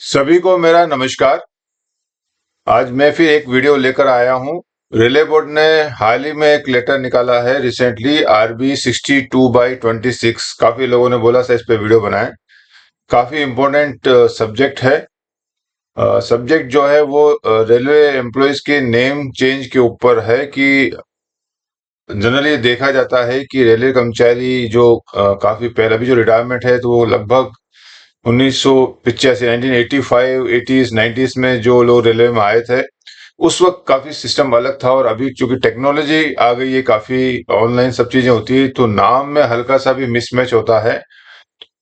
सभी को मेरा नमस्कार। आज मैं फिर एक वीडियो लेकर आया हूं। रेलवे बोर्ड ने हाल ही में एक लेटर निकाला है रिसेंटली, RB 62/26। काफी लोगों ने बोला था इस पे वीडियो बनाएं। काफी इम्पोर्टेंट सब्जेक्ट है। सब्जेक्ट जो है वो रेलवे एम्प्लॉयज के नेम चेंज के ऊपर है कि जनरली देखा जाता है कि रेलवे कर्मचारी जो काफी पहले अभी जो रिटायरमेंट है तो वो लगभग 1985 1985 80s 90s में जो लोग रेलवे में आए थे उस वक्त काफी सिस्टम अलग था। और अभी चूंकि टेक्नोलॉजी आ गई है, काफी ऑनलाइन सब चीजें होती है, तो नाम में हल्का सा भी मिसमैच होता है।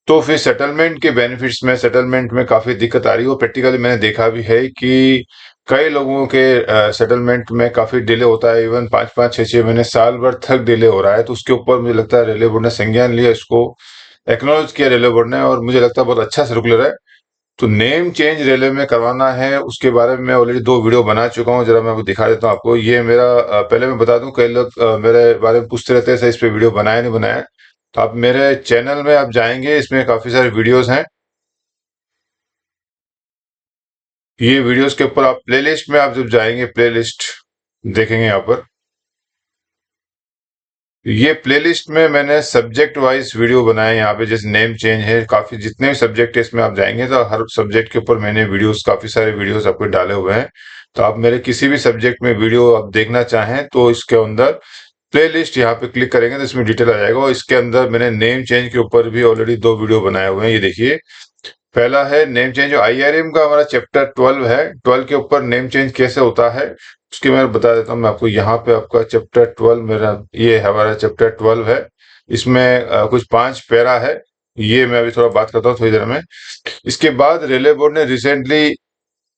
तो फिर सेटलमेंट के बेनिफिट्स में सेटलमेंट में काफी दिक्कत आ रही है। और प्रैक्टिकली मैंने देखा भी है कि कई लोगों के सेटलमेंट में काफी डिले होता है। इवन 5-5 6-6 महीने साल भर तक डिले हो रहा है। तो उसके ऊपर मुझे लगता है रेलवे बोर्ड ने संज्ञान लिया, इसको एक्नॉलेज किया रेलवे बोर्ड ने, और मुझे लगता है बहुत अच्छा सर्कुलर है। तो नेम चेंज रेलवे में करवाना है, उसके बारे में मैं ऑलरेडी 2 वीडियो बना चुका हूँ। जरा मैं आपको दिखा देता हूँ आपको। ये मेरा पहले मैं बता दूं, कई लोग मेरे बारे में पूछते रहते हैं सर इस पे वीडियो बनाया नहीं बनाया। तो आप मेरे चैनल में आप जाएंगे, इसमें काफी सारे वीडियोस हैं। ये वीडियोस के ऊपर आप प्लेलिस्ट में आप जब जाएंगे, प्लेलिस्ट देखेंगे यहाँ पर। ये प्लेलिस्ट में मैंने सब्जेक्ट वाइज वीडियो बनाए यहाँ पे। जैसे नेम चेंज है, काफी जितने भी सब्जेक्ट है इसमें आप जाएंगे तो हर सब्जेक्ट के ऊपर मैंने वीडियोस, काफी सारे वीडियोस आपको डाले हुए हैं। तो आप मेरे किसी भी सब्जेक्ट में वीडियो आप देखना चाहें तो इसके अंदर प्लेलिस्ट यहाँ पे क्लिक करेंगे तो इसमें डिटेल आ जाएगा। और इसके अंदर मैंने नेम चेंज के ऊपर भी ऑलरेडी 2 वीडियो बनाए हुए हैं। ये देखिए, पहला है नेम चेंज। जो IRM का हमारा चैप्टर 12 है, 12 के ऊपर नेम चेंज कैसे होता है उसके मैं बता देता हूँ मैं आपको। यहाँ पे आपका चैप्टर 12 मेरा, ये हमारा चैप्टर 12 है। इसमें कुछ 5 पैरा है। ये मैं अभी थोड़ा बात करता हूँ थोड़ी देर में। इसके बाद रेलवे बोर्ड ने रिसेंटली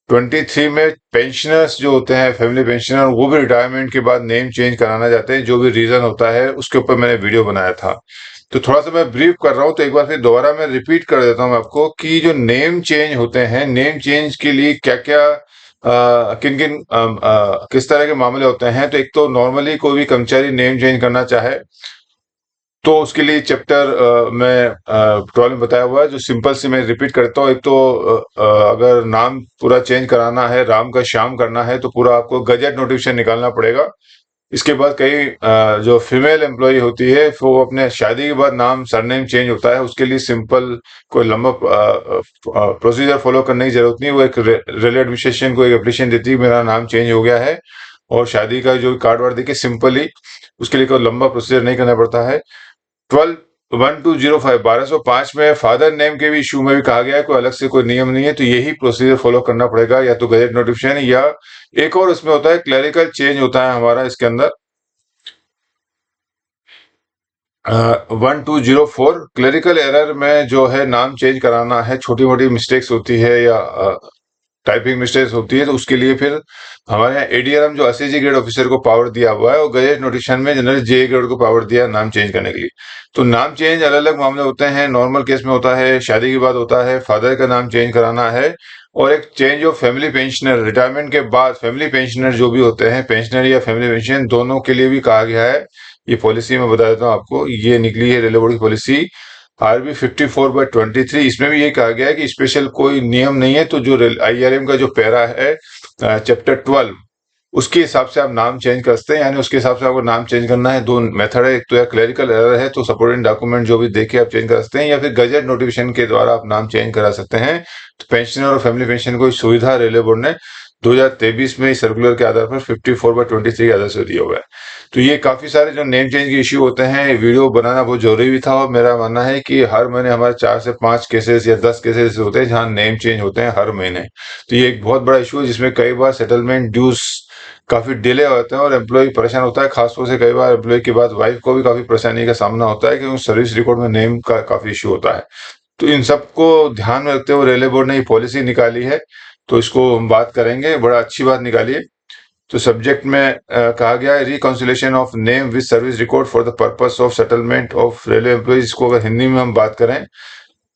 23 में पेंशनर्स जो होते हैं, फैमिली पेंशनर, वो भी रिटायरमेंट के बाद नेम चेंज कराना चाहते हैं, जो भी रीजन होता है उसके ऊपर मैंने वीडियो बनाया था। तो थोड़ा सा मैं ब्रीफ कर रहा हूँ, तो एक बार फिर दोबारा मैं रिपीट कर देता हूँ आपको कि जो नेम चेंज होते हैं, नेम चेंज के लिए क्या क्या किन किन किस तरह के मामले होते हैं। तो एक तो नॉर्मली कोई भी कर्मचारी नेम चेंज करना चाहे तो उसके लिए चैप्टर में 12 में बताया हुआ है। जो सिंपल सी मैं रिपीट करता हूँ। एक तो अगर नाम पूरा चेंज कराना है, राम का श्याम करना है, तो पूरा आपको गजट नोटिफिकेशन निकालना पड़ेगा। इसके बाद कई जो फीमेल एम्प्लॉय होती है वो अपने शादी के बाद नाम सरनेम चेंज होता है, उसके लिए सिंपल कोई लंबा प्रोसीजर फॉलो करने की जरूरत नहीं। वो एक रेलवे एडमिनिस्ट्रेशन को एक एप्लीकेशन देती है, मेरा नाम चेंज हो गया है, और शादी का जो कार्ड वार्ड देके सिंपली उसके लिए कोई लंबा प्रोसीजर नहीं करना पड़ता है। 12/1205 में फादर नेम के भी इशू में भी कहा गया है कोई अलग से कोई नियम नहीं है, तो यही प्रोसीजर फॉलो करना पड़ेगा, या तो गजट नोटिफिकेशन, या एक और उसमें होता है क्लरिकल चेंज होता है हमारा इसके अंदर। 1204 क्लरिकल एरर में जो है नाम चेंज कराना है, छोटी मोटी मिस्टेक्स होती है या टाइपिंग मिस्टेक्स होती है, तो उसके लिए फिर हमारे यहाँ ADRM जो ACG ग्रेड ऑफिसर को पावर दिया हुआ है, और गजट नोटिफिकेशन में जनरल JA ग्रेड को पावर दिया नाम चेंज करने के लिए। तो नाम चेंज अलग अलग मामले होते हैं। नॉर्मल केस में होता है, शादी के बाद होता है, फादर का नाम चेंज कराना है, और एक change of family pensioner, retirement के बाद फैमिली पेंशनर जो भी होते हैं, पेंशनर या फैमिली पेंशन, दोनों के लिए भी कहा गया है। ये पॉलिसी मैं बता देता हूँ आपको, ये निकली है रेलवे बोर्ड की पॉलिसी RB 54/23। इसमें भी ये कहा गया है कि स्पेशल कोई नियम नहीं है, तो जो IRM का जो पैरा है चैप्टर 12, उसके हिसाब से आप नाम चेंज कर सकते हैं। यानी उसके हिसाब से आपको नाम चेंज करना है। 2 मेथड है, एक तो या क्लरिकल एरर है तो सपोर्टिंग डॉक्यूमेंट जो भी देके आप चेंज कर सकते हैं, या फिर गजट नोटिफिकेशन के द्वारा आप नाम चेंज करा सकते हैं। तो पेंशनर और फैमिली पेंशन को सुविधा रेलवे बोर्ड ने 2023 में इस सर्कुलर के आधार पर 54/23 के आधार से दिया हुआ है। तो ये काफी सारे जो नेम चेंज के इश्यू होते हैं, वीडियो बनाना बहुत जरूरी भी था। और मेरा मानना है कि हर महीने हमारे 4 से 5 केसेस या 10 केसेस होते हैं जहां नेम चेंज होते हैं हर महीने। तो ये एक बहुत बड़ा इशू है जिसमें कई बार सेटलमेंट ड्यूज काफी डिले होते हैं और एम्प्लॉय परेशान होता है। खासतौर से कई बार एम्प्लॉय के बाद वाइफ को भी काफी परेशानी का सामना होता है, क्योंकि सर्विस रिकॉर्ड में नेम का काफी इशू होता है। तो इन सबको ध्यान में रखते हुए रेलवे बोर्ड ने ये पॉलिसी निकाली है, तो इसको हम बात करेंगे। बड़ा अच्छी बात निकाली है। तो सब्जेक्ट में कहा गया है reconciliation of name with service record for the purpose of settlement of railway employees. इसको अगर हिंदी में हम बात करें,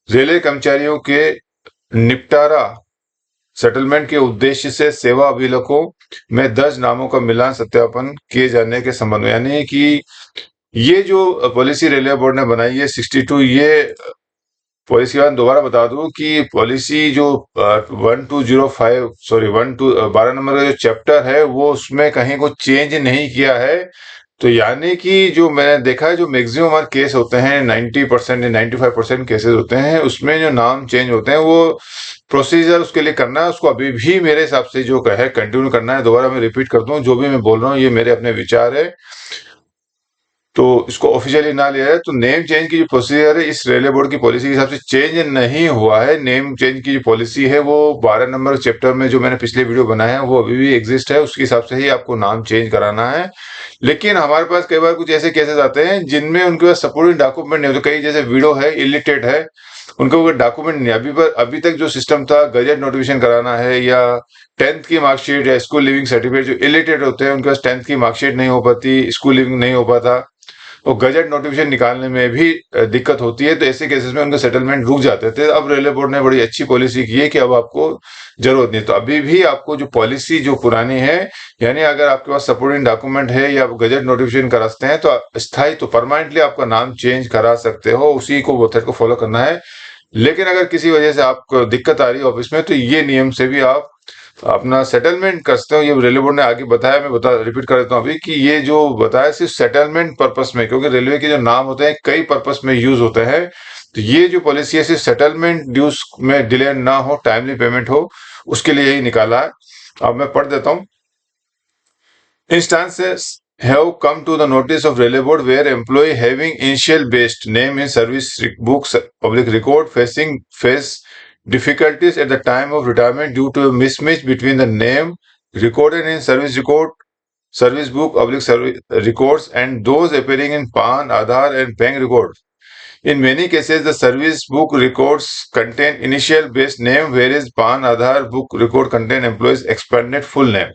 रेलवे कर्मचारियों के निपटारा सेटलमेंट के उद्देश्य से सेवा अभिलेखों में दर्ज नामों का मिलान सत्यापन किए जाने के संबंध में, यानी कि ये जो पॉलिसी रेलवे बोर्ड ने बनाई है 62, ये पॉलिसी के बाद दोबारा बता दूं कि पॉलिसी जो 1205 सॉरी 12 नंबर का जो चैप्टर है वो उसमें कहीं को चेंज नहीं किया है। तो यानी कि जो मैंने देखा है जो मैक्सिमम हमारे केस होते हैं 90% या 95% केसेस होते हैं उसमें जो नाम चेंज होते हैं वो प्रोसीजर उसके लिए करना है, उसको अभी भी मेरे हिसाब से जो है कंटिन्यू करना है। दोबारा मैं रिपीट करता हूँ, जो भी मैं बोल रहा हूँ ये मेरे अपने विचार है, तो इसको ऑफिशियली ना लिया जाए। तो नेम चेंज की जो प्रोसीजर है इस रेलवे बोर्ड की पॉलिसी के हिसाब से चेंज नहीं हुआ है। नेम चेंज की जो पॉलिसी है वो 12 नंबर चैप्टर में जो मैंने पिछले वीडियो बनाया है वो अभी भी एग्जिस्ट है, उसके हिसाब से ही आपको नाम चेंज कराना है। लेकिन हमारे पास कई बार कुछ ऐसे केसेस आते हैं जिनमें उनके पास सपोर्टिंग डॉक्यूमेंट नहीं होते। कई जैसे विडो है, इलिटरेट है, उनका कोई डॉक्यूमेंट नहीं है। अभी तक जो सिस्टम था गजट नोटिफिकेशन कराना है या 10th की मार्कशीट या स्कूल लिविंग सर्टिफिकेट, जो इलिटरेट होते हैं उनके पास 10th की मार्कशीट नहीं हो पाती, स्कूल लिविंग नहीं हो पाता, वो गजट नोटिफिकेशन निकालने में भी दिक्कत होती है। तो ऐसे केसेस में उनका सेटलमेंट रुक जाते थे। अब रेलवे बोर्ड ने बड़ी अच्छी पॉलिसी की है कि अब आपको जरूरत नहीं। तो अभी भी आपको जो पॉलिसी जो पुरानी है, यानी अगर आपके पास सपोर्टिंग डॉक्यूमेंट है या आप गजट नोटिफिकेशन कराते हैं तो स्थायी तो परमानेंटली आपका नाम चेंज करा सकते हो, उसी को मेथड को फॉलो करना है। लेकिन अगर किसी वजह से आपको दिक्कत आ रही है ऑफिस में तो ये नियम से भी आप अपना सेटलमेंट कर सकते हो। ये रेलवे बोर्ड ने आगे बताया, मैं बता रिपीट कर देता हूँ अभी कि ये जो बताया सिर्फ सेटलमेंट पर्पस में, क्योंकि रेलवे के जो नाम होते हैं कई पर्पस में यूज होते हैं। तो ये जो पॉलिसी है सिर्फ सेटलमेंट ड्यूज में डिले ना हो, टाइमली पेमेंट हो, उसके लिए यही निकाला है। अब मैं पढ़ देता हूँ। Instances have come to the notice of Railway Board where employee having initial based name in service book public record face difficulties at the time of retirement due to a mismatch between the name recorded in service book public service records and those appearing in PAN, Aadhaar and bank records. In many cases, the service book records contain initial based name, whereas PAN, Aadhaar book record contain employees expanded full name.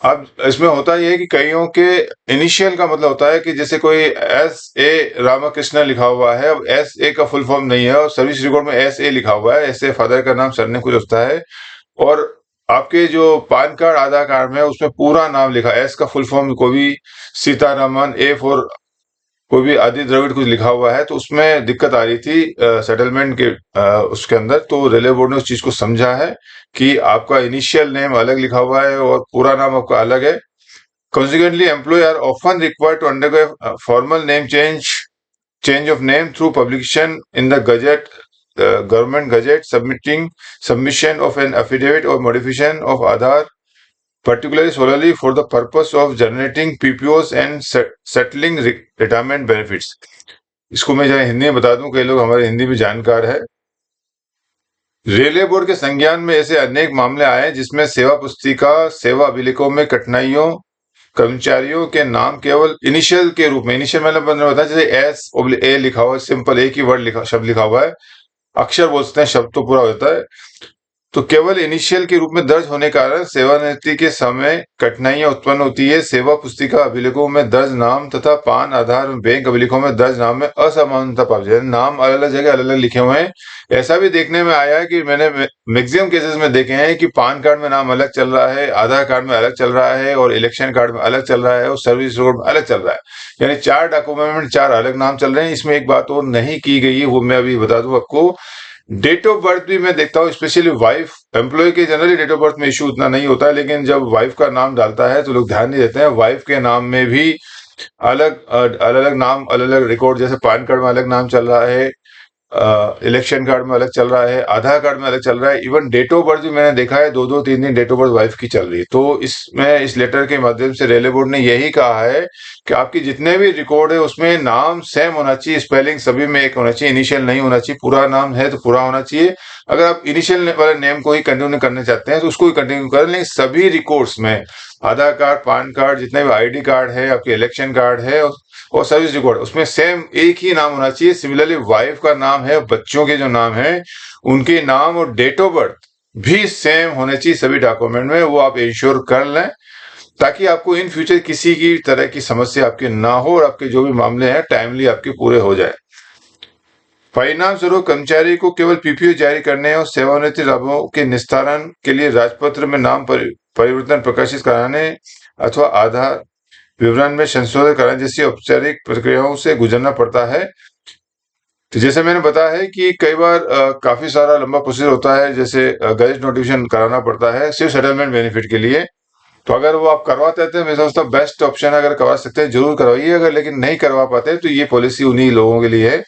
अब इसमें होता यह है कि कईयों के initial का मतलब होता है कि जैसे कोई S.A. रामाकृष्ण लिखा हुआ है, अब S.A. का फुल फॉर्म नहीं है और सर्विस रिकॉर्ड में S.A. लिखा हुआ है, ऐसे फादर का नाम सरनेम कुछ होता है, और आपके जो पान कार्ड आधार कार्ड में उसमें पूरा नाम लिखा है, S का फुल फॉर्म कोई भी सीतारामन, A फॉर कोई भी आदि द्रविड़ कुछ लिखा हुआ है, तो उसमें दिक्कत आ रही थी सेटलमेंट के उसके अंदर। तो रेलवे बोर्ड ने उस चीज को समझा है कि आपका इनिशियल नेम अलग लिखा हुआ है और पूरा नाम आपका अलग है। Consequently, employees are often required to undergo a formal name change of name through publication in the Gazette, government Gazette, submission of an affidavit or modification of Aadhaar, particularly solely for the purpose of generating PPOs and settling retirement benefits. इसको मैं जरा हिंदी में बता दूं, कई लोग हमारे हिंदी में जानकार है। रेलवे बोर्ड के संज्ञान में ऐसे अनेक मामले आए जिसमें सेवा पुस्तिका सेवा अभिलेखों में कठिनाइयों कर्मचारियों के नाम केवल इनिशियल के रूप में, इनिशियल मतलब मैंने बताया जैसे S.A. लिखा हुआ है, सिंपल एक ही वर्ड शब्द लिखा हुआ है, अक्षर बोलते हैं, शब्द तो पूरा होता है, तो केवल इनिशियल के रूप में दर्ज होने के कारण सेवानिवृत्ति के समय कठिनाइयां उत्पन्न होती है। सेवा पुस्तिका अभिलेखों में दर्ज नाम तथा पान आधार बैंक अभिलेखों में दर्ज नाम में असमानता पाई जाती है। नाम अलग अलग जगह अलग अलग लिखे हुए हैं। ऐसा भी देखने में आया है कि मैंने मैक्सिमम केसेस में देखे हैं कि पान कार्ड में नाम अलग चल रहा है, आधार कार्ड में अलग चल रहा है और इलेक्शन कार्ड में अलग चल रहा है और सर्विस रोड में अलग चल रहा है, यानी 4 डॉक्यूमेंट में 4 अलग नाम चल रहे हैं। इसमें एक बात और नहीं की गई है, वो मैं अभी बता दूं आपको। डेट ऑफ बर्थ भी मैं देखता हूँ, स्पेशली वाइफ एम्प्लॉय के जनरली डेट ऑफ बर्थ में इशू उतना नहीं होता है, लेकिन जब वाइफ का नाम डालता है तो लोग ध्यान नहीं देते हैं। वाइफ के नाम में भी अलग अलग अलग नाम, अलग अलग रिकॉर्ड, जैसे पान कार्ड में अलग नाम चल रहा है, इलेक्शन कार्ड में अलग चल रहा है, आधार कार्ड में अलग चल रहा है, इवन डेट ऑफ बर्थ भी मैंने देखा है 2-2 3 दिन डेट ऑफ बर्थ वाइफ की चल रही है। तो इसमें इस लेटर के माध्यम से रेलवे बोर्ड ने यही कहा है कि आपकी जितने भी रिकॉर्ड है उसमें नाम सेम होना चाहिए, स्पेलिंग सभी में एक होना चाहिए, इनिशियल नहीं होना चाहिए। पूरा नाम है तो पूरा होना चाहिए। अगर आप इनिशियल वाले नेम को ही कंटिन्यू करना चाहते हैं तो उसको ही कंटिन्यू करें, लेकिन सभी रिकॉर्ड्स में आधार कार्ड, पान कार्ड, जितने भी आईडी कार्ड है, आपके इलेक्शन कार्ड है और सर्विस रिकॉर्ड, उसमें सेम एक ही नाम होना चाहिए। सिमिलरली वाइफ का नाम है, बच्चों के जो नाम है उनके नाम और डेट ऑफ बर्थ भी सेम होने चाहिए सभी डॉक्यूमेंट में। वो आप इंश्योर कर लें ताकि आपको इन फ्यूचर किसी की तरह की समस्या आपकी ना हो और आपके जो भी मामले हैं टाइमली आपके पूरे हो जाए। परिणाम स्वरूप कर्मचारी को केवल पीपीओ जारी करने और सेवानिवृत्ति लाभों के निस्तारण के लिए राजपत्र में नाम परिवर्तन प्रकाशित कराने अथवा आधार विवरण में संशोधन कराने जैसी औपचारिक प्रक्रियाओं से गुजरना पड़ता है। तो जैसे मैंने बताया है कि कई बार काफी सारा लंबा प्रोसीजर होता है, जैसे गैजेट नोटिफिकेशन कराना पड़ता है सिर्फ सेटलमेंट बेनिफिट के लिए। तो अगर वो आप करवा देते हैं, मैं समझता हूँ बेस्ट ऑप्शन है, अगर करवा सकते हैं जरूर करवाइए, अगर लेकिन नहीं करवा पाते तो ये पॉलिसी उन्हीं लोगों के लिए है।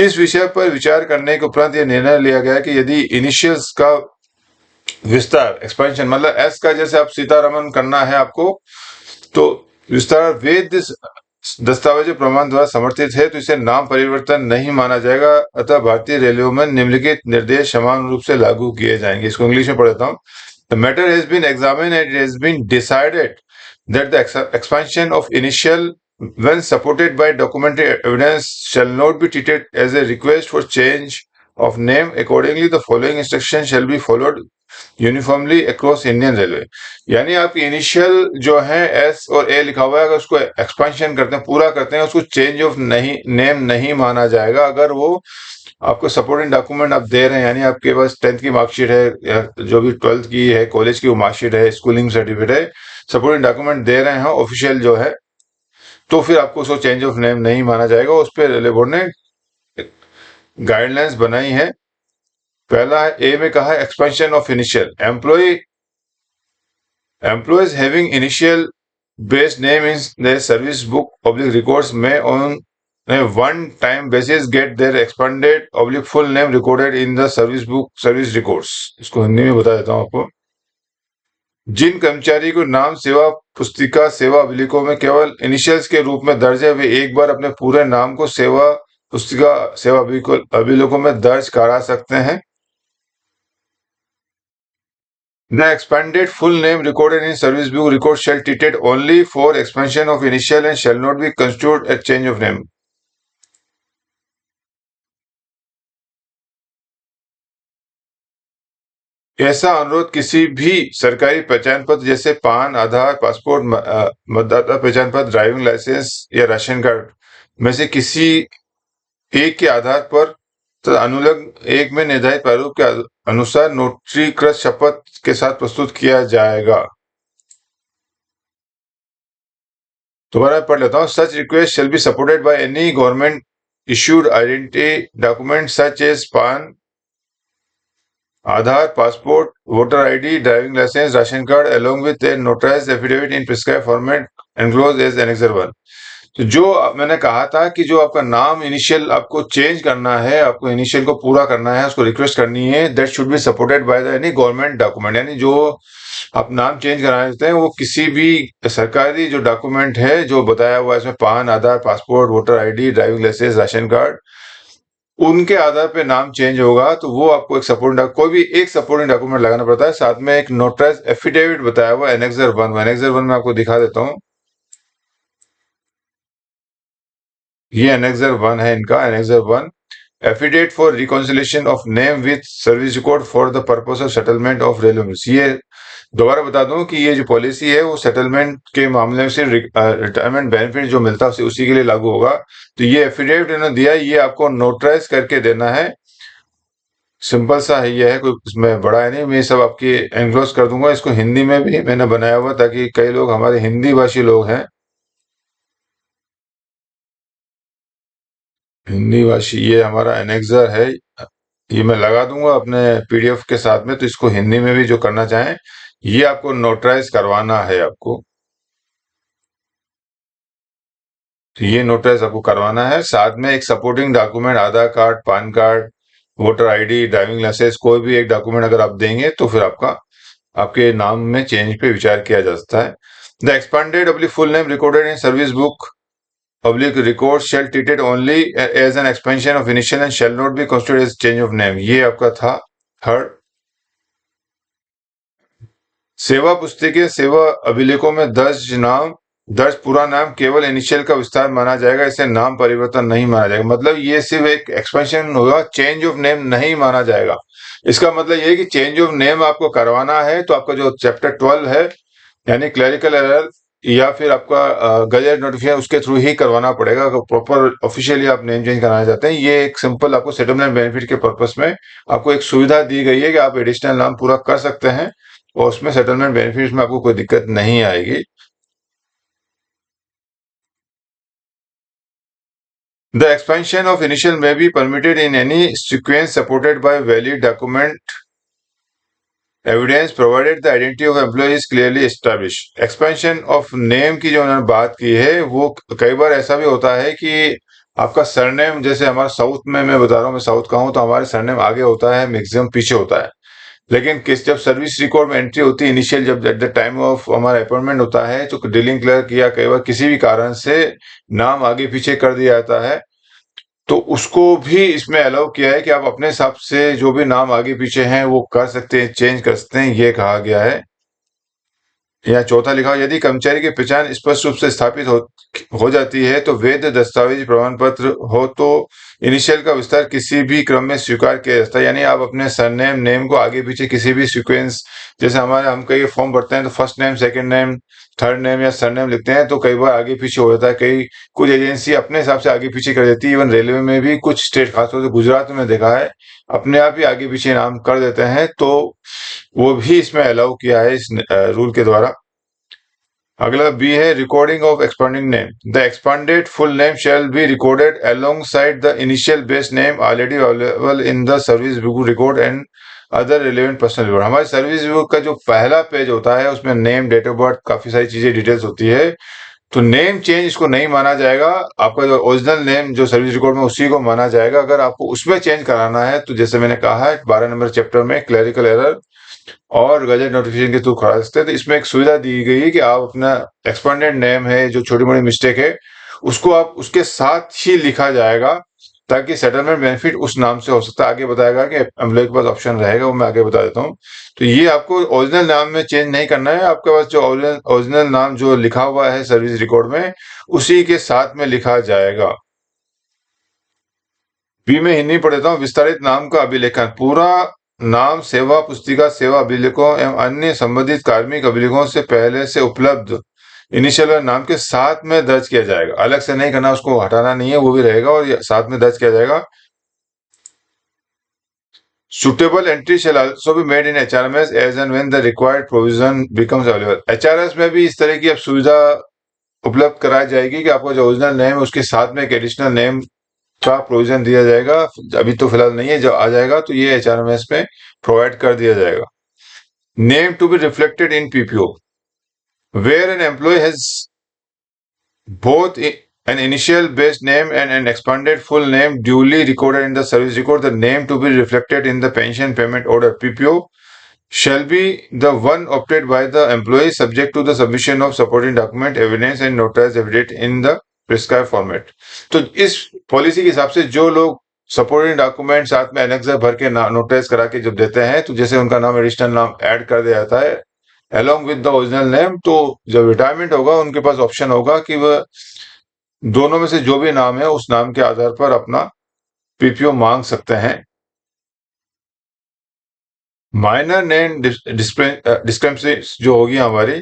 इस विषय पर विचार करने के उपरांत ये निर्णय लिया गया कि यदि इनिशियल्स का विस्तार एक्सपेंशन, मतलब एस का जैसे आप सीतारमन करना है आपको, तो विस्तार वेद दस्तावेज प्रमाण द्वारा समर्थित है तो इसे नाम परिवर्तन नहीं माना जाएगा, अतः भारतीय रेलवे में निम्नलिखित निर्देश समान रूप से लागू किए जाएंगे। इसको इंग्लिश में पढ़ता हूँ। The matter has been examined and it has been decided that the expansion of initial when supported by documentary evidence shall not be treated as a request for change of name. Accordingly, the following instructions shall be followed uniformly across Indian railway. यानी आपकी initial जो है S और ए लिखा हुआ है, अगर उसको एक्सपेंशन करते हैं, पूरा करते हैं, उसको चेंज ऑफ नहीं नेम नहीं माना जाएगा। अगर वो आपको सपोर्टिंग डॉक्यूमेंट आप दे रहे हैं, यानी आपके पास 10th की मार्कशीट है या जो भी 12th की है, कॉलेज की वो मार्कशीट है, स्कूलिंग सर्टिफिकेट है, सपोर्टिंग डॉक्यूमेंट दे रहे हैं ऑफिशियल जो है, तो फिर आपको उसको चेंज ऑफ नेम नहीं माना जाएगा। उस पर रेलवे बोर्ड ने गाइडलाइंस बनाई है। पहला ए में कहा है expansion of initial employees having initial based name in their service book public records may on a one time basis get their expanded full name recorded in the service book service records। इसको हिंदी में बता देता हूं आपको। जिन कर्मचारी को नाम सेवा पुस्तिका सेवा अभिलेखों में केवल इनिशियल्स के रूप में दर्ज है, वे एक बार अपने पूरे नाम को सेवा पुस्तिका सेवा अभिलेखों में दर्ज करा सकते हैं। The expanded full name recorded in service book record shall treated only for expansion of initial and shall not be construed as change of name। ऐसा अनुरोध किसी भी सरकारी पहचान पत्र जैसे पान, आधार, पासपोर्ट, मतदाता पहचान पत्र, ड्राइविंग लाइसेंस या राशन कार्ड में से किसी एक के आधार पर तथा अनुलग्न एक में निर्धारित प्रारूप के अनुसार नोटरीकृत शपथ के साथ प्रस्तुत किया जाएगा। दोबारा पढ़ लेता हूँ। Such request shall be supported by any government issued identity document such as PAN, Aadhaar, passport, voter ID, driving licence, ration card along with a notarized affidavit in prescribed format enclosed as annexure 1। तो जो मैंने कहा था कि जो आपका नाम initial आपको चेंज करना है, आपको इनिशियल को पूरा करना है, उसको रिक्वेस्ट करनी है, that should be supported by the any government document. यानी जो आप नाम चेंज कराना चाहते हैं वो किसी भी सरकारी जो डॉक्यूमेंट है जो बताया हुआ है इसमें PAN, Aadhaar, passport, voter ID, driving licence, ration card, उनके आधार पे नाम चेंज होगा तो वो आपको एक सपोर्टिंग कोई भी एक सपोर्टिंग डॉक्यूमेंट लगाना पड़ता है। साथ में एक नोटराइज एफिडेविट बताया हुआ एनेक्सर 1। एनेक्सर 1 में आपको दिखा देता हूँ। ये एनेक्सर 1 है इनका। Annexure 1 affidavit for reconciliation of name with service record for the purpose of settlement of railway. ये दोबारा बता दूं कि ये जो पॉलिसी है वो सेटलमेंट के मामले में सिर्फ रिटायरमेंट बेनिफिट जो मिलता है उसी के लिए लागू होगा। तो ये एफिडेविट इन्होंने दिया, ये आपको नोटराइज करके देना है। सिंपल सा है, ये है, कोई इसमें बड़ा है नहीं। मैं सब आपकी एनक्लोज कर दूंगा। इसको हिंदी में भी मैंने बनाया हुआ ताकि कई लोग हमारे हिंदी भाषी लोग हैं, हिंदी भाषी, ये हमारा एनेक्सर है, ये मैं लगा दूंगा अपने पीडीएफ के साथ में। तो इसको हिंदी में भी जो करना चाहें, ये आपको नोटराइज करवाना है आपको। तो ये नोटराइज आपको करवाना है। साथ में एक supporting document Aadhaar card, PAN card, voter ID, driving licence, कोई भी एक डॉक्यूमेंट अगर आप देंगे तो फिर आपका आपके नाम में चेंज पे विचार किया जा सकता है। The expanded public full name recorded in service book public record shall treated only as an expansion of initial and shall not be considered as change of name. ये आपका था थर्ड। सेवा पुस्तिके सेवा अभिलेखों में दर्ज पूरा नाम केवल इनिशियल का विस्तार माना जाएगा, इसे नाम परिवर्तन नहीं माना जाएगा। मतलब ये सिर्फ एक एक्सपेंशन होगा, चेंज ऑफ नेम नहीं माना जाएगा। इसका मतलब ये है कि चेंज ऑफ नेम आपको करवाना है तो आपका जो चैप्टर 12 है यानी क्लरिकल एरर या फिर आपका गजट नोटिफिकेशन उसके थ्रू ही करवाना पड़ेगा। अगर प्रॉपर ऑफिशियली आप नेम चेंज कराना चाहते हैं, ये एक सिंपल आपको सेटलमेंट बेनिफिट के पर्पस में आपको एक सुविधा दी गई है कि आप एडिशनल नाम पूरा कर सकते हैं और उसमें सेटलमेंट बेनिफिट में आपको कोई दिक्कत नहीं आएगी। The expansion of initial may be permitted in any sequence supported by valid document evidence provided the identity of employee is clearly established. Expansion of name की जो उन्होंने बात की है वो कई बार ऐसा भी होता है कि आपका सरनेम, जैसे हमारा साउथ में, मैं बता रहा हूँ, मैं साउथ का हूँ, तो हमारे सरनेम आगे होता है, मैक्सिमम पीछे होता है। लेकिन किस जब सर्विस रिकॉर्ड में एंट्री होती है इनिशियल, जब एट द टाइम ऑफ हमारा अपॉइंटमेंट होता है, तो डीलिंग क्लर्क या कई बार किसी भी कारण से नाम आगे पीछे कर दिया जाता है, तो उसको भी इसमें अलाउ किया है कि आप अपने हिसाब से जो भी नाम आगे पीछे हैं वो कर सकते हैं, चेंज कर सकते हैं, ये कहा गया है। या चौथा लिखा हो, यदि कर्मचारी की पहचान स्पष्ट रूप से स्थापित हो जाती है तो वैध दस्तावेज प्रमाण पत्र हो तो इनिशियल का विस्तार किसी भी क्रम में स्वीकार किया जाता है। यानी आप अपने सरनेम नेम को आगे पीछे किसी भी सीक्वेंस, जैसे हम कई फॉर्म भरते हैं तो first name, second name, third name या सरनेम लिखते हैं, तो कई बार आगे पीछे हो जाता है। कई कुछ एजेंसी अपने हिसाब से आगे पीछे कर देती है, इवन रेलवे में भी कुछ स्टेट, खासतौर से गुजरात में देखा है, अपने आप ही आगे पीछे नाम कर देते हैं, तो वो भी इसमें अलाउ किया है इस रूल के द्वारा। अगला बी है recording of expanding name. The expanded full name shall be recorded alongside the initial base name already available in the service book record and other relevant personal record. हमारे service book का जो पहला page होता है उसमें name, date of birth, काफी सारी चीजें डिटेल्स होती है, तो नेम चेंज इसको नहीं माना जाएगा। आपका जो ओरिजिनल नेम जो सर्विस रिकॉर्ड में उसी को माना जाएगा। अगर आपको उसमें चेंज कराना है तो जैसे मैंने कहा है 12 नंबर चैप्टर में क्लरिकल एरर और गजट नोटिफिकेशन के थ्रू करा सकते हैं, तो इसमें एक सुविधा दी गई है कि आप अपना एक्सपेंडेड नेम है, जो छोटी मोटी मिस्टेक है, उसको आप उसके साथ ही लिखा जाएगा, ताकि सेटलमेंट बेनिफिट उस नाम से हो सकता है। आगे बताएगा कि एम्प्लॉय के पास ऑप्शन रहेगा, वो मैं आगे बता देता हूँ। तो ये आपको ओरिजिनल नाम में चेंज नहीं करना है, आपके पास जो ओरिजिनल नाम जो लिखा हुआ है सर्विस रिकॉर्ड में उसी के साथ में लिखा जाएगा। बी में हिंदी पढ़ देता हूँ। विस्तारित नाम का अभिलेखन, पूरा नाम सेवा पुस्तिका, सेवा अभिलेखों एवं अन्य संबंधित कार्मिक अभिलेखों से पहले से उपलब्ध इनिशियल और नाम के साथ में दर्ज किया जाएगा। अलग से नहीं करना, उसको हटाना नहीं है, वो भी रहेगा और साथ में दर्ज किया जाएगा। Suitable entry shall also be made in HRMS as and when the required provision becomes available। HRS में भी इस तरह की अब सुविधा उपलब्ध कराई जाएगी कि आपको जो ओरिजिनल नेम है उसके साथ में एक एडिशनल नेम का प्रोविजन दिया जाएगा। अभी तो फिलहाल नहीं है, जब आ जाएगा तो ये HRMS में प्रोवाइड कर दिया जाएगा। Name to be reflected in PPO, where an employee has both an initial base name and an expanded full name duly recorded in the service record, the name to be reflected in the pension payment order PPO shall be the one opted by the employee subject to the submission of supporting document evidence and notarized affidavit in the prescribed format। तो इस policy के हिसाब से जो लोग supporting document साथ में annexure भर के नोटराइज करा के जब देते हैं, तो जैसे उनका नाम, एडिशनल नाम ऐड कर दिया जाता है along with the original name, तो जब रिटायरमेंट होगा उनके पास ऑप्शन होगा कि वह दोनों में से जो भी नाम है उस नाम के आधार पर अपना PPO मांग सकते हैं। माइनर नेम डिस्क्रिपेंसीज जो होगी हमारी,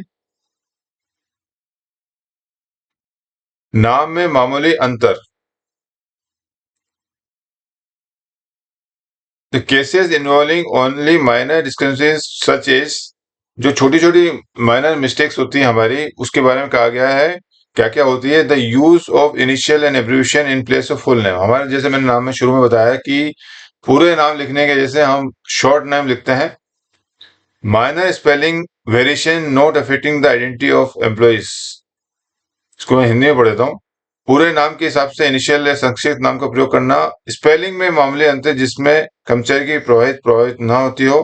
नाम में मामूली अंतर, the cases involving only minor discrepancies such as, जो छोटी छोटी माइनर मिस्टेक्स होती है हमारी, उसके बारे में कहा गया है। क्या क्या होती है? The use of initial and abbreviation in place of full name. हमारे जैसे मैंने नाम में शुरू में बताया कि पूरे नाम लिखने के जैसे हम शॉर्ट नेम लिखते हैं। Minor spelling variation not affecting the identity of employees, इसको मैं हिंदी में पढ़ देता हूँ। पूरे नाम के हिसाब से इनिशियल या संक्षिप्त नाम का प्रयोग करना। स्पेलिंग में मामूली अंतर जिसमें कर्मचारी की प्रभावित ना होती हो।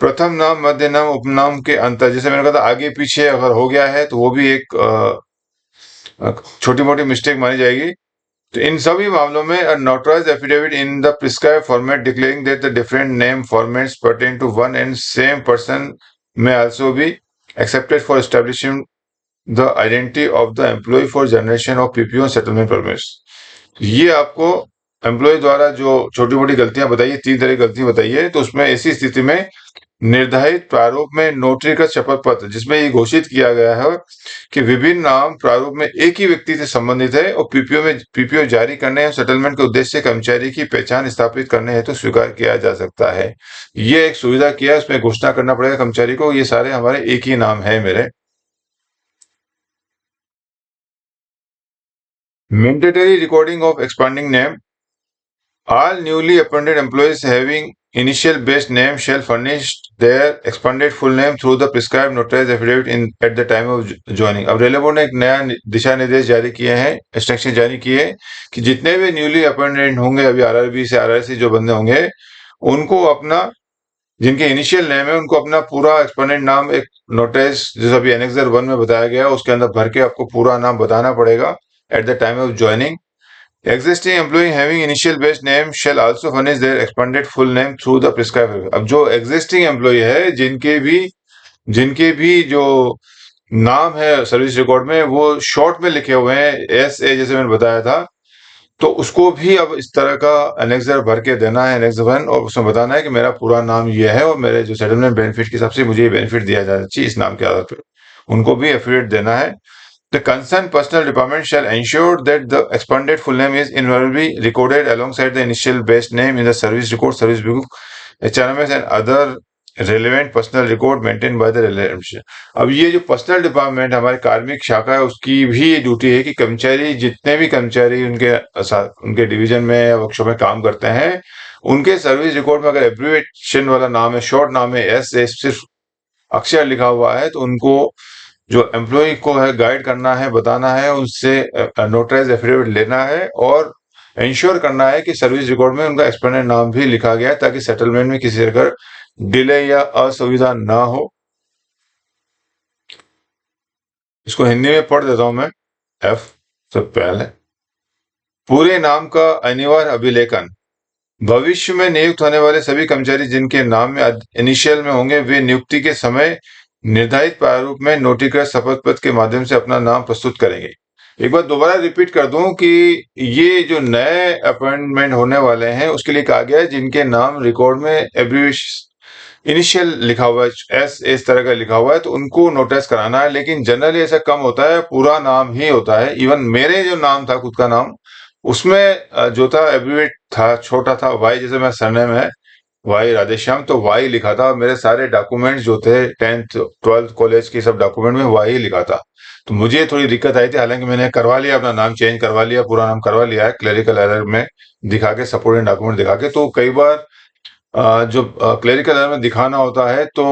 प्रथम नाम, मध्य नाम, उपनाम के अंतर, जैसे मैंने कहा था आगे पीछे अगर हो गया है तो वो भी एक छोटी मोटी मिस्टेक मानी जाएगी। तो इन सभी मामलों में notarized affidavit in the prescribed format declaring that the different name formats pertain to one and same person may also be accepted for establishing the identity of the employee for generation of PPO and settlement permits। ये आपको employ द्वारा जो छोटी मोटी गलतियां बताइए, 3 तरह की गलतियां बताइए, तो उसमें ऐसी स्थिति में निर्धारित प्रारूप में नोटरी का शपथ पत्र, जिसमें ये घोषित किया गया है कि विभिन्न नाम प्रारूप में एक ही व्यक्ति से संबंधित है और पीपीओ जारी करने और सेटलमेंट के उद्देश्य से कर्मचारी की पहचान स्थापित करने हेतु स्वीकार किया जा सकता है। ये एक सुविधा किया है, उसमें घोषणा करना पड़ेगा कर्मचारी को, ये सारे हमारे एक ही नाम है मेरे। Mandatory recording of expanding name. All newly appointed employees having initial base name shall furnish their expanded full name through the prescribed notarized affidavit in at the time of joining. अब रेलवे बोर्ड ने एक नया दिशा निर्देश जारी किए हैं, instruction जारी किए कि जितने भी न्यूली अपॉइंटेड होंगे अभी आरआरबी से आरआरसी जो बंदे होंगे उनको अपना जिनके इनिशियल नेम है उनको अपना पूरा एक्सपोनेंट नाम एक नोटिस जैसा अभी एनेक्सर 1 में बताया गया है उसके अंदर भर के आपको पूरा नाम बताना पड़ेगा eight the time of joining. Existing employee having initial base name shall also furnish their expanded full name through the prescribed. अब जो existing employee है जिनके भी जो नाम है सर्विस रिकॉर्ड में वो शॉर्ट में लिखे हुए हैं एस ए जैसे मैंने बताया था तो उसको भी अब इस तरह का एनेक्सर भर के देना है एनेक्सर 1 और उसमें बताना है कि मेरा पूरा नाम ये है और मेरे जो सेटलमेंट बेनिफिट के हिसाब से मुझे ये बेनिफिट दिया जाना चाहिए इस नाम के आधार पर उनको भी एफिडेविट देना है. The concerned personnel department shall ensure that the expanded full name is invariably recorded alongside the initial base name in the service record, service book, HRMS and other relevant personal record maintained by the relevant. अब ये जो personal department हमारे कार्मिक शाखा है उसकी भी ये ड्यूटी है कि कर्मचारी जितने भी कर्मचारी उनके डिवीजन में या वर्कशॉप में काम करते हैं उनके सर्विस रिकॉर्ड में अगर एब्रिविएशन वाला नाम है शॉर्ट नाम है एस सिर्फ अक्षर लिखा हुआ है तो उनको जो एम्प्लॉय को है गाइड करना है बताना है उनसे नोटराइज एफिडेविट लेना है और इंश्योर करना है कि सर्विस रिकॉर्ड में उनका एक्सपेंडेड नाम भी लिखा गया है ताकि सेटलमेंट में किसी तरह डिले या असुविधा ना हो. इसको हिंदी में पढ़ देता हूं मैं. एफ से पहले पूरे नाम का अनिवार्य अभिलेखन. भविष्य में नियुक्त होने वाले सभी कर्मचारी जिनके नाम में इनिशियल में होंगे वे नियुक्ति के समय निर्धारित प्रारूप में नोटिकृत शपथ पत्र के माध्यम से अपना नाम प्रस्तुत करेंगे. एक बार दोबारा रिपीट कर दूं कि ये जो नए अपॉइंटमेंट होने वाले हैं उसके लिए कहा गया है जिनके नाम रिकॉर्ड में एब्रिविएशन इनिशियल लिखा हुआ है एस इस तरह का लिखा हुआ है तो उनको नोटिस कराना है लेकिन जनरली ऐसा कम होता है पूरा नाम ही होता है. इवन मेरे जो नाम था खुद का नाम उसमें जो था एब्रिविएट था छोटा था वाई जैसे मेरा सरनेम है वाई राधेश्याम तो वाई लिखा था. मेरे सारे डॉक्यूमेंट्स जो थे 10th 12th कॉलेज के सब डॉक्यूमेंट में वाई लिखा था तो मुझे थोड़ी दिक्कत आई थी. हालांकि मैंने करवा लिया अपना नाम चेंज करवा लिया पूरा नाम करवा लिया है क्लरिकल एरर में दिखा के सपोर्टिंग डॉक्यूमेंट दिखा के. तो कई बार जो क्लरिकल एरर में दिखाना होता है तो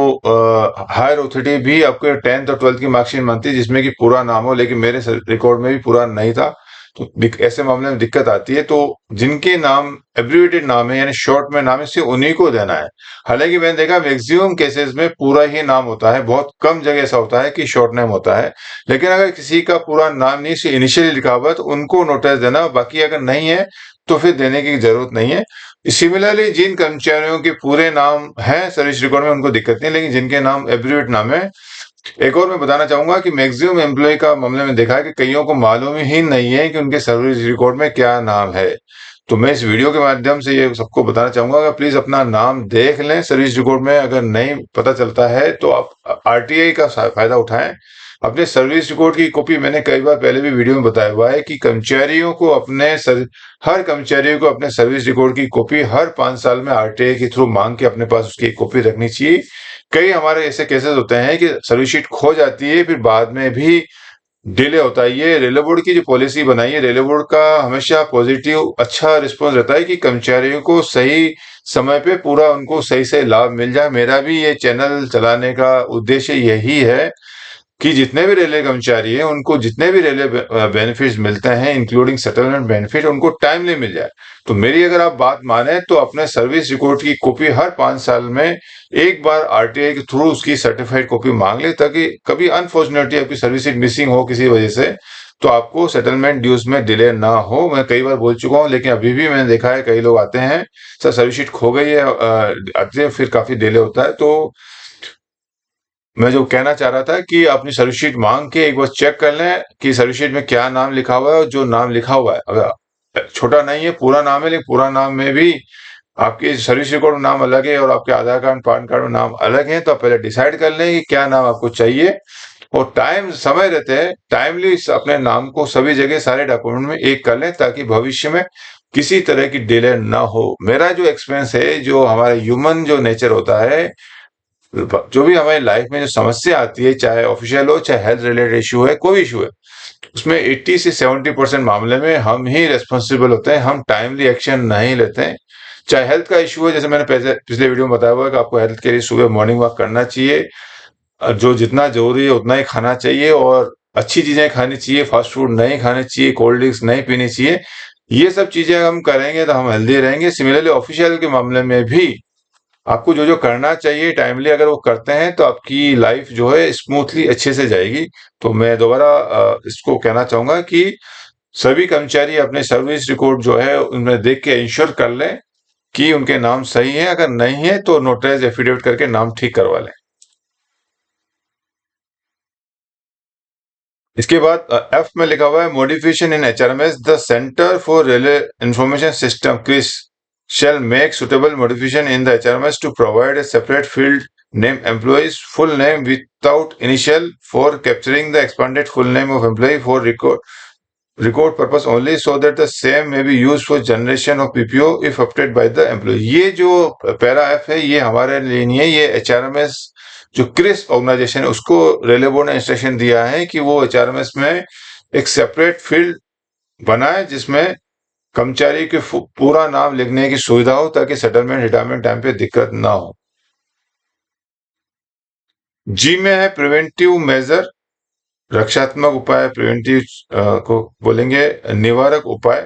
हायर अथॉरिटी भी आपके 10th और 12th की मार्कशीट मांगती है जिसमें कि पूरा नाम हो लेकिन मेरे रिकॉर्ड में भी पूरा नहीं था तो ऐसे मामले में दिक्कत आती है. तो जिनके नाम एब्रिविएटेड नाम है यानी शॉर्ट में नाम है सिर्फ उन्हीं को देना है. हालांकि मैंने देखा मैक्सिमम केसेस में पूरा ही नाम होता है बहुत कम जगह ऐसा होता है कि शॉर्ट नेम होता है लेकिन अगर किसी का पूरा नाम नहीं सिर्फ इनिशियली लिखा हुआ है तो उनको नोटिस देना. बाकी अगर नहीं है तो फिर देने की जरूरत नहीं है. सिमिलरली जिन कर्मचारियों के पूरे नाम हैं सर्विस रिकॉर्ड में उनको दिक्कत नहीं लेकिन जिनके नाम एब्रिविएट नाम है. एक और मैं बताना चाहूंगा कि मैक्सिमम एम्प्लॉय का मामले में देखा है कि कईयों को मालूम ही नहीं है कि उनके सर्विस रिकॉर्ड में क्या नाम है. तो मैं इस वीडियो के माध्यम से ये सबको बताना चाहूंगा कि प्लीज अपना नाम देख लें सर्विस रिकॉर्ड में. अगर नहीं पता चलता है तो आप आरटीआई का फायदा उठाएं. अपने सर्विस रिकॉर्ड की कॉपी मैंने कई बार पहले भी वीडियो में बताया हुआ है कि हर कर्मचारियों को अपने सर्विस रिकॉर्ड की कॉपी हर 5 साल में आरटीआई के थ्रू मांग के अपने पास उसकी कॉपी रखनी चाहिए. कई हमारे ऐसे केसेस होते हैं कि सर्विस शीट खो जाती है फिर बाद में भी डिले होता है. ये रेलवे बोर्ड की जो पॉलिसी बनाई है रेलवे बोर्ड का हमेशा पॉजिटिव अच्छा रिस्पॉन्स रहता है कि कर्मचारियों को सही समय पे पूरा उनको सही से लाभ मिल जाए. मेरा भी ये चैनल चलाने का उद्देश्य यही है कि जितने भी रेलवे कर्मचारी हैं उनको जितने भी रेलवे बेनिफिट्स मिलते हैं इंक्लूडिंग सेटलमेंट बेनिफिट उनको टाइमली मिल जाए. तो मेरी अगर आप बात माने तो अपने सर्विस रिकॉर्ड की कॉपी हर 5 साल में एक बार आरटीआई के थ्रू उसकी सर्टिफाइड कॉपी मांग ले ताकि कभी अनफॉर्चुनेटली आपकी सर्विस मिसिंग हो किसी वजह से तो आपको सेटलमेंट ड्यूज में डिले ना हो. मैं कई बार बोल चुका हूं लेकिन अभी भी मैंने देखा है कई लोग आते हैं सर सर्विस शीट खो गई है आते हैं फिर काफी डिले होता है. तो मैं जो कहना चाह रहा था कि अपनी सर्विस शीट मांग के एक बार चेक कर लें कि सर्विस शीट में क्या नाम लिखा हुआ है और जो नाम लिखा हुआ है अगर छोटा नहीं है पूरा नाम है लेकिन पूरा नाम में भी आपके सर्विस रिकॉर्ड में नाम अलग है और आपके आधार कार्ड पैन कार्ड में नाम अलग है तो आप पहले डिसाइड कर लें कि क्या नाम आपको चाहिए और समय रहते हैं टाइमली अपने नाम को सभी जगह सारे डॉक्यूमेंट में एक कर लें ताकि भविष्य में किसी तरह की डिले ना हो. मेरा जो एक्सपीरियंस है जो हमारा ह्यूमन जो नेचर होता है जो भी हमारी लाइफ में जो समस्या आती है चाहे ऑफिशियल हो चाहे हेल्थ रिलेटेड इशू है कोई इशू है उसमें 80 से 70% मामले में हम ही रेस्पॉन्सिबल होते हैं, हम टाइमली एक्शन नहीं लेते हैं। चाहे हेल्थ का इश्यू है, जैसे मैंने पिछले वीडियो में बताया हुआ है कि आपको हेल्थ के लिए सुबह मॉर्निंग वॉक करना चाहिए, जो जितना जरूरी है उतना ही खाना चाहिए और अच्छी चीजें खानी चाहिए, फास्ट फूड नहीं खाने चाहिए, कोल्ड ड्रिंक्स नहीं पीनी चाहिए। ये सब चीजें हम करेंगे तो हम हेल्दी रहेंगे। सिमिलरली ऑफिशियल के मामले में भी आपको जो जो करना चाहिए टाइमली अगर वो करते हैं तो आपकी लाइफ जो है स्मूथली अच्छे से जाएगी। तो मैं दोबारा इसको कहना चाहूंगा कि सभी कर्मचारी अपने सर्विस रिकॉर्ड जो है उनमें देख के इंश्योर कर लें कि उनके नाम सही है, अगर नहीं है तो नोटराइज एफिडेविट करके नाम ठीक करवा लें। इसके बाद एफ में लिखा हुआ है modification in HRMS, the centre for railway information system CRIS shall make suitable modification in the HRMS to provide a separate field name employee's full name without initial for capturing the expanded full name of employee for record purpose only so that the same may be used for generation of PPO if opted by the employee। ये जो para F है ये हमारे लिए नहीं है, ये HRMS जो क्रिस ऑर्गेनाइजेशन है उसको रेलवे बोर्ड ने इंस्ट्रक्शन दिया है कि वो एचआरएमएस में एक सेपरेट फील्ड बनाए जिसमें कर्मचारी के पूरा नाम लिखने की सुविधा हो ताकि सेटलमेंट रिटायरमेंट टाइम पे दिक्कत ना हो। जी में है प्रिवेंटिव मेजर, रक्षात्मक उपाय, प्रिवेंटिव को बोलेंगे निवारक उपाय।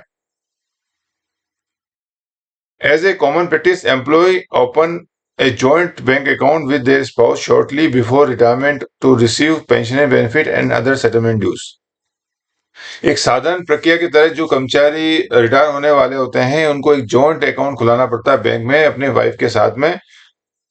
As a common practice employee open a joint bank account with their spouse shortly before retirement to receive pensionary benefit and other settlement dues। एक साधारण प्रक्रिया की तरह जो कर्मचारी रिटायर होने वाले होते हैं उनको एक जॉइंट अकाउंट खुलाना पड़ता है बैंक में अपने वाइफ के साथ में,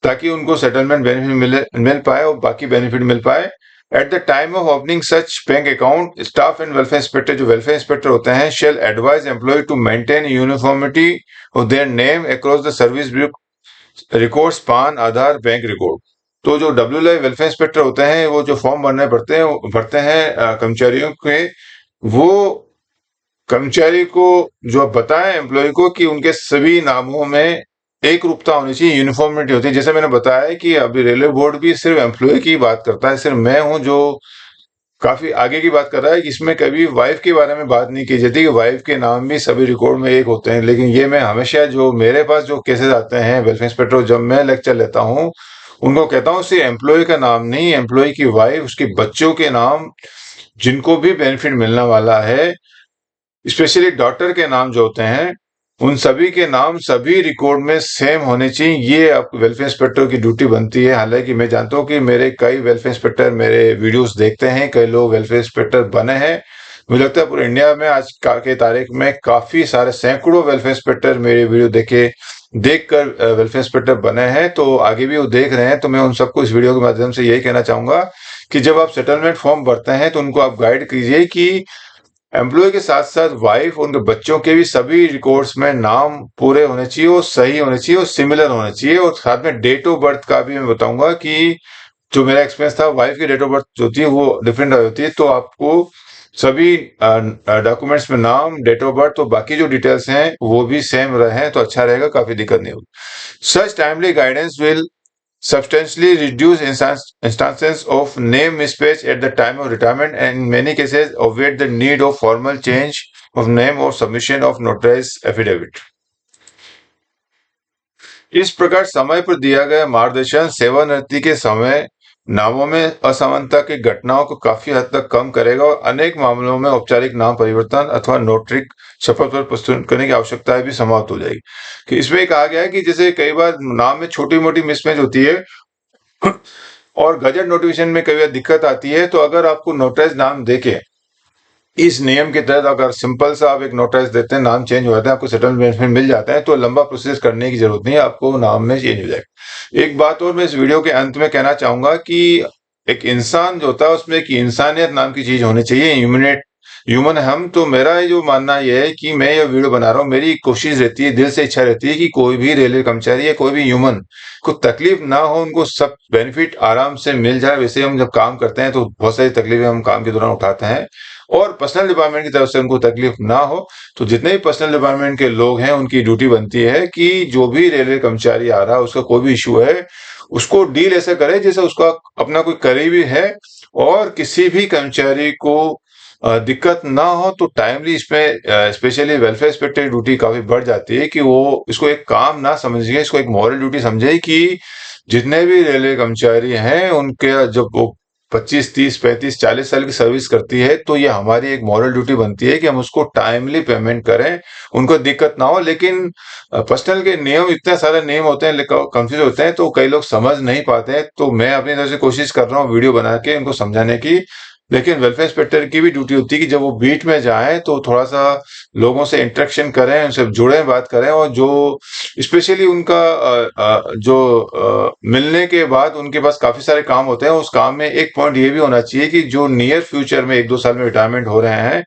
ताकि उनको सेटलमेंट बेनिफिट मिल पाए और बाकी बेनिफिट मिल पाए। At the time of opening such bank account staff and welfare inspector जो वेलफेयर इंस्पेक्टर होते हैं shall advise employee to maintain uniformity of their name across the service records PAN Aadhaar bank record. तो जो W welfare inspector होते हैं वो जो form भरते हैं कर्मचारियों के, वो कर्मचारी को जो बताएं एम्प्लॉय को कि उनके सभी नामों में एक रूपता होनी चाहिए, यूनिफॉर्मिटी होती है। जैसे मैंने बताया कि अभी रेलवे बोर्ड भी सिर्फ एम्प्लॉय की बात करता है, सिर्फ मैं हूं जो काफी आगे की बात कर रहा है। इसमें कभी वाइफ के बारे में बात नहीं की जाती कि वाइफ के नाम भी सभी रिकॉर्ड में एक होते हैं। लेकिन ये मैं हमेशा जो मेरे पास जो केसेस आते हैं वेलफेयर इंस्पेक्टर, जब मैं लेक्चर लेता हूँ उनको कहता हूँ सिर्फ एम्प्लॉय का नाम नहीं, एम्प्लॉय की वाइफ, उसके बच्चों के नाम, जिनको भी बेनिफिट मिलने वाला है, स्पेशली डॉटर के नाम जो होते हैं उन सभी के नाम सभी रिकॉर्ड में सेम होने चाहिए। ये आप वेलफेयर इंस्पेक्टर की ड्यूटी बनती है। हालांकि मैं जानता हूँ कि मेरे कई वेलफेयर इंस्पेक्टर मेरे वीडियोस देखते हैं, कई लोग वेलफेयर इंस्पेक्टर बने हैं। मुझे लगता है पूरे इंडिया में आज के तारीख में काफी सारे सैकड़ों वेलफेयर इंस्पेक्टर मेरे वीडियो देखकर वेलफेयर इंस्पेक्टर बने हैं, तो आगे भी वो देख रहे हैं। तो मैं उन सबको इस वीडियो के माध्यम से यही कहना चाहूंगा कि जब आप सेटलमेंट फॉर्म भरते हैं तो उनको आप गाइड कीजिए कि एम्प्लॉय के साथ साथ वाइफ, उनके बच्चों के भी सभी रिकॉर्ड्स में नाम पूरे होने चाहिए और सही होने चाहिए और सिमिलर होने चाहिए। और साथ में डेट ऑफ बर्थ का भी मैं बताऊंगा कि जो मेरा एक्सपीरियंस था, वाइफ की डेट ऑफ बर्थ जो होती है वो डिफरेंट होती है, तो आपको सभी डॉक्यूमेंट्स में नाम, डेट ऑफ बर्थ और बाकी जो डिटेल्स हैं वो भी सेम रहे तो अच्छा रहेगा, काफी दिक्कत नहीं होगी। Such timely guidance will substantially reduce instances of name mismatch at the time of retirement and in many cases obviate the need of formal change of name or submission of notarized affidavit। इस प्रकार समय पर दिया गया मार्गदर्शन सेवानिवृत्ति के समय नामों में असमानता की घटनाओं को काफी हद तक कम करेगा और अनेक मामलों में औपचारिक नाम परिवर्तन अथवा नोटरिक शपथ पर प्रस्तुत करने की आवश्यकता भी समाप्त हो जाएगी। कि इसमें कहा गया है कि जैसे कई बार नाम में छोटी मोटी मिसमैच होती है और गजट नोटिफिकेशन में कई बार दिक्कत आती है, तो अगर आपको नोटराइज नाम देके इस नियम के तहत अगर सिंपल सा आप एक नोटिस देते हैं, नाम चेंज हो जाता है, आपको सेटलमेंट बेनिफिट मिल जाता है, तो लंबा प्रोसेस करने की जरूरत नहीं है, आपको नाम में चेंज हो जाएगा। एक बात और मैं इस वीडियो के अंत में कहना चाहूंगा कि एक इंसान जो होता है उसमें एक इंसानियत नाम की चीज होनी चाहिए, ह्यूमन हम। तो मेरा जो मानना यह है कि मैं ये वीडियो बना रहा हूँ, मेरी कोशिश रहती है, दिल से इच्छा रहती है कि कोई भी रेलवे कर्मचारी या कोई भी ह्यूमन को तकलीफ ना हो, उनको सब बेनिफिट आराम से मिल जाए। वैसे हम जब काम करते हैं तो बहुत सारी तकलीफें हम काम के दौरान उठाते हैं और पर्सनल डिपार्टमेंट की तरफ से उनको तकलीफ ना हो, तो जितने भी पर्सनल डिपार्टमेंट के लोग हैं उनकी ड्यूटी बनती है कि जो भी रेलवे कर्मचारी आ रहा है उसका कोई भी इश्यू है उसको डील ऐसा करे जैसे उसका अपना कोई करीबी है और किसी भी कर्मचारी को दिक्कत ना हो तो टाइमली इसमें स्पेशली वेलफेयर इंस्पेक्टर की ड्यूटी काफी बढ़ जाती है कि वो इसको एक काम ना समझिए, इसको एक मॉरल ड्यूटी समझे कि जितने भी रेलवे कर्मचारी हैं उनके जब वो 25, 30, 35, 40 साल की सर्विस करती है तो ये हमारी एक मॉरल ड्यूटी बनती है कि हम उसको टाइमली पेमेंट करें, उनको दिक्कत ना हो। लेकिन पर्सनल के नियम, इतने सारे नियम होते हैं, कंफ्यूज होते हैं, तो कई लोग समझ नहीं पाते हैं। तो मैं अपनी तरफ से कोशिश कर रहा हूँ वीडियो बना के उनको समझाने की। लेकिन वेलफेयर इंस्पेक्टर की भी ड्यूटी होती है कि जब वो बीट में जाएं तो थोड़ा सा लोगों से इंटरेक्शन करें, उनसे जुड़े, बात करें, और जो स्पेशली उनका मिलने के बाद उनके पास काफी सारे काम होते हैं, उस काम में एक पॉइंट ये भी होना चाहिए कि जो नियर फ्यूचर में 1-2 साल में रिटायरमेंट हो रहे हैं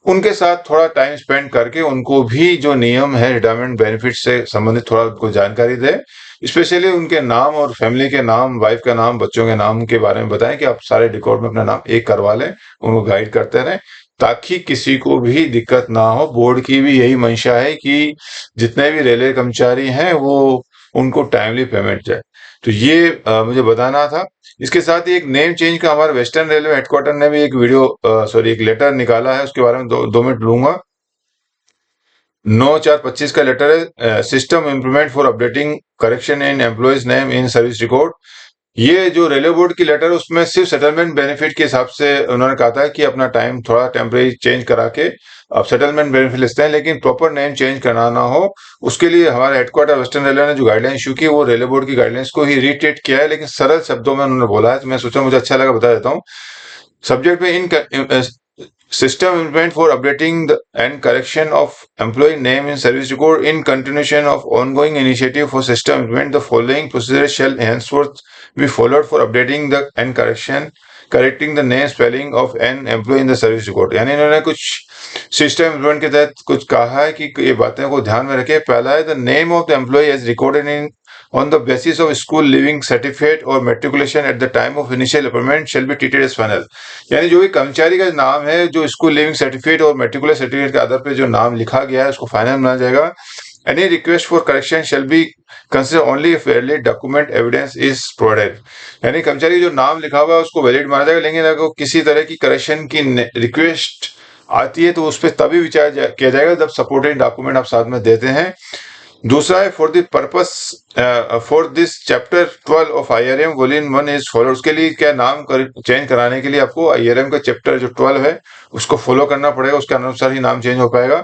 उनके साथ थोड़ा टाइम स्पेंड करके उनको भी जो नियम है रिटायरमेंट बेनिफिट से संबंधित थोड़ा उनको जानकारी दें। स्पेशली उनके नाम और फैमिली के नाम, वाइफ का नाम, बच्चों के नाम के बारे में बताएं कि आप सारे रिकॉर्ड में अपना नाम एक करवा लें, उनको गाइड करते रहें ताकि किसी को भी दिक्कत ना हो। बोर्ड की भी यही मंशा है कि जितने भी रेलवे कर्मचारी हैं वो उनको टाइमली पेमेंट जाए। तो ये मुझे बताना था। इसके साथ ही एक नेम चेंज का हमारे वेस्टर्न रेलवे हेडक्वार्टर ने भी एक एक लेटर निकाला है, उसके बारे में 2 मिनट लूंगा। 9/4/25 का लेटर है, system implement for updating correction in employees name in service record. ये जो रेलवे बोर्ड की लेटर है उसमें सिर्फ सेटलमेंट बेनिफिट के हिसाब से उन्होंने कहा था कि अपना टाइम थोड़ा टेम्परेरी चेंज करा के आप सेटलमेंट बेनिफिट लेते हैं, लेकिन प्रॉपर नेम चेंज करना ना हो उसके लिए हमारे हेडक्वार्टर वेस्टर्न रेलवे ने जो गाइडलाइन इशू की वो रेलवे बोर्ड की गाइडलाइंस को ही रीट्रेट किया है, लेकिन सरल शब्दों में उन्होंने बोला है। तो मैं सोचा मुझे अच्छा लगा, बता देता हूँ। सब्जेक्ट में इन system implement for updating and correction of employee name in service record in continuation of ongoing initiative for system implement, the following procedures shall henceforth be followed for updating the and correcting the name spelling of an employee in the service record। यानी इन्होंने कुछ system implement के तहत कुछ कहा है कि ये बातें को ध्यान में रखें। पहला है the name of the employee as recorded in on the basis of school leaving certificate or matriculation at the time of initial appointment shall be treated as final। यानी जो भी कर्मचारी का नाम है जो स्कूल लिविंग सर्टिफिकेट और मेट्रिकुलर certificate के आधार पर जो नाम लिखा गया है उसको फाइनल माना जाएगा। Any request for correction shall be consider only if valid document evidence is provided. यानी कर्मचारी जो नाम लिखा हुआ है उसको वैलिड माना जाएगा, लेकिन अगर किसी तरह की करेक्शन की रिक्वेस्ट आती है तो उस पर तभी विचार किया जाएगा जब सपोर्टिंग डॉक्यूमेंट आप साथ में देते हैं। दूसरा है for the purpose for this chapter 12 of IRM volume 1 is follow. उसके लिए क्या नाम चेंज कराने के लिए आपको आईआरएम का चैप्टर जो 12 है उसको फॉलो करना पड़ेगा, उसके अनुसार ही नाम चेंज हो पाएगा।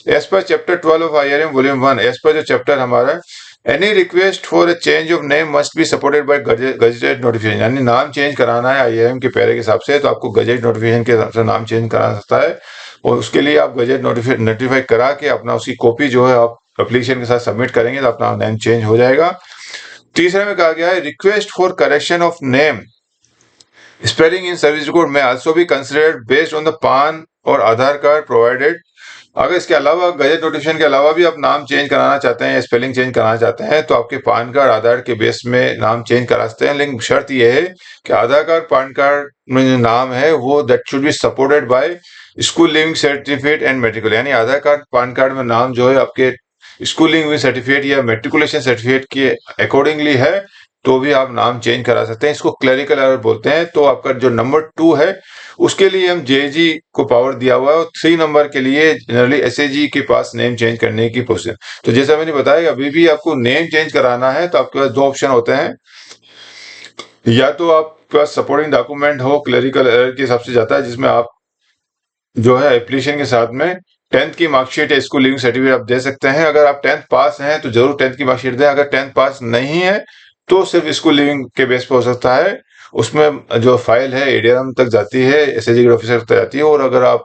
As per chapter 12 of IRM volume 1, as per जो चैप्टर हमारा, any request for a change of name must be supported by gazetted notification. यानी नाम चेंज कराना है आईआरएम के पैरे के हिसाब से तो आपको गजेट नोटिफिकेशन के हिसाब से नाम चेंज करा सकता है, और उसके लिए आप गजेट नोटिफाई करा के अपना उसकी कॉपी जो है आप एप्लीकेशन के साथ सबमिट करेंगे तो अपना नेम चेंज हो जाएगा। तीसरे में कहा गया है request for correction of name spelling in service record में also be considered based on the PAN और आधार कार्ड प्रोवाइडेड। अगर इसके अलावा गजेट नोटिफिकेशन के अलावा भी आप नाम चेंज कराना चाहते हैं या स्पेलिंग चेंज कराना चाहते हैं तो आपके पान कार्ड आधार के बेस में नाम चेंज करा सकते हैं, लेकिन शर्त यह है कि आधार कार्ड पान कार्ड में जो नाम है वो that should be supported by school leaving certificate and matriculation. यानी आधार कार्ड पान कार्ड में नाम जो है आपके स्कूल लिविंग सर्टिफिकेट या मेट्रिकुलेशन सर्टिफिकेट के अकॉर्डिंगली है तो भी आप नाम चेंज करा सकते हैं। इसको क्लरिकल एरर बोलते हैं। तो आपका जो नंबर 2 है उसके लिए हम जेजी को पावर दिया हुआ है, और 3 नंबर के लिए जनरली एसएजी के पास नेम चेंज करने की प्रोसेस। तो जैसा मैंने बताया अभी भी आपको नेम चेंज कराना है तो आपके पास 2 ऑप्शन होते हैं, या तो आपके पास सपोर्टिंग डॉक्यूमेंट हो क्लरिकल एरर के हिसाब से जाता है जिसमें आप जो है एप्लीकेशन के साथ में 10th की मार्कशीट है, स्कूल लिविंग सर्टिफिकेट आप दे सकते हैं। अगर आप 10th पास हैं तो जरूर 10th की मार्कशीट दें। अगर 10th पास नहीं है तो सिर्फ स्कूल लिविंग के बेस पे हो सकता है। उसमें जो फाइल है एडीआरएम तक जाती है, एसएजी ग्रेड ऑफिसर तक जाती है, और अगर आप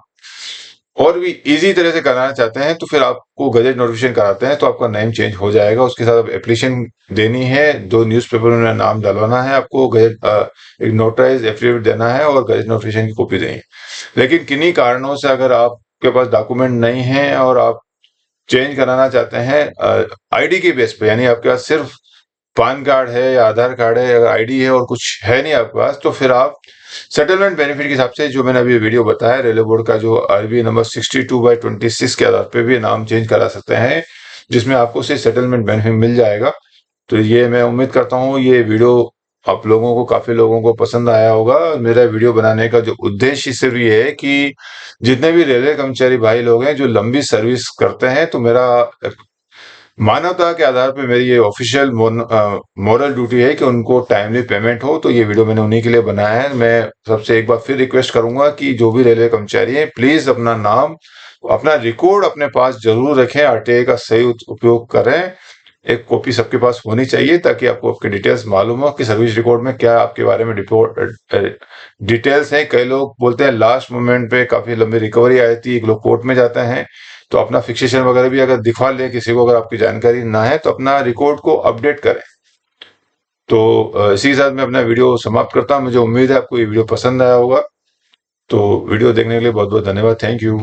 और भी इजी तरह से कराना चाहते हैं तो फिर आपको गजेट नोटिफिकेशन कराते हैं तो आपका नेम चेंज हो जाएगा। उसके साथ एप्लीकेशन देनी है, 2 न्यूज़पेपर में नाम डलवाना है, आपको गजेट एक नोटराइज एफिडेविट देना है और गजेट नोटिफिकेशन की कॉपी देनी है। लेकिन किन्हीं कारणों से अगर आपके पास डॉक्यूमेंट नहीं है और आप चेंज कराना चाहते हैं आईडी के बेस पे, यानी आपके पास सिर्फ पान कार्ड है या आधार कार्ड है, अगर आईडी है और कुछ है नहीं आपके पास, तो फिर आप सेटलमेंट बेनिफिट के हिसाब से जो मैंने अभी वीडियो बताया रेलवे बोर्ड का जो आरबी नंबर 62/26 के आधार पे भी नाम चेंज करा सकते हैं, जिसमें आपको से सेटलमेंट बेनिफिट मिल जाएगा। तो ये मैं उम्मीद करता हूँ ये वीडियो आप लोगों को, काफी लोगों को पसंद आया होगा। मेरा वीडियो बनाने का जो उद्देश्य सिर्फ ये है कि जितने भी रेलवे कर्मचारी भाई लोग हैं जो लंबी सर्विस करते हैं, तो मेरा मानवता के आधार पे मेरी ये ऑफिशियल मॉरल ड्यूटी है कि उनको टाइमली पेमेंट हो। तो ये वीडियो मैंने उन्हीं के लिए बनाया है। मैं सबसे एक बार फिर रिक्वेस्ट करूंगा कि जो भी रेलवे कर्मचारी हैं, प्लीज अपना नाम, अपना रिकॉर्ड अपने पास जरूर रखें, आरटीआई का सही उपयोग करें। एक कॉपी सबके पास होनी चाहिए ताकि आपको आपके डिटेल्स मालूम हो कि सर्विस रिकॉर्ड में क्या आपके बारे में डिटेल्स हैं। कई लोग बोलते हैं लास्ट मोमेंट पे काफी लंबी रिकवरी आई थी, एक लोग कोर्ट में जाते हैं, तो अपना फिक्सेशन वगैरह भी अगर दिखा ले किसी को, अगर आपकी जानकारी ना है तो अपना रिकॉर्ड को अपडेट करें। तो इसी के साथ मैं अपना वीडियो समाप्त करता हूं। मुझे उम्मीद है आपको ये वीडियो पसंद आया होगा। तो वीडियो देखने के लिए बहुत बहुत धन्यवाद। Thank you.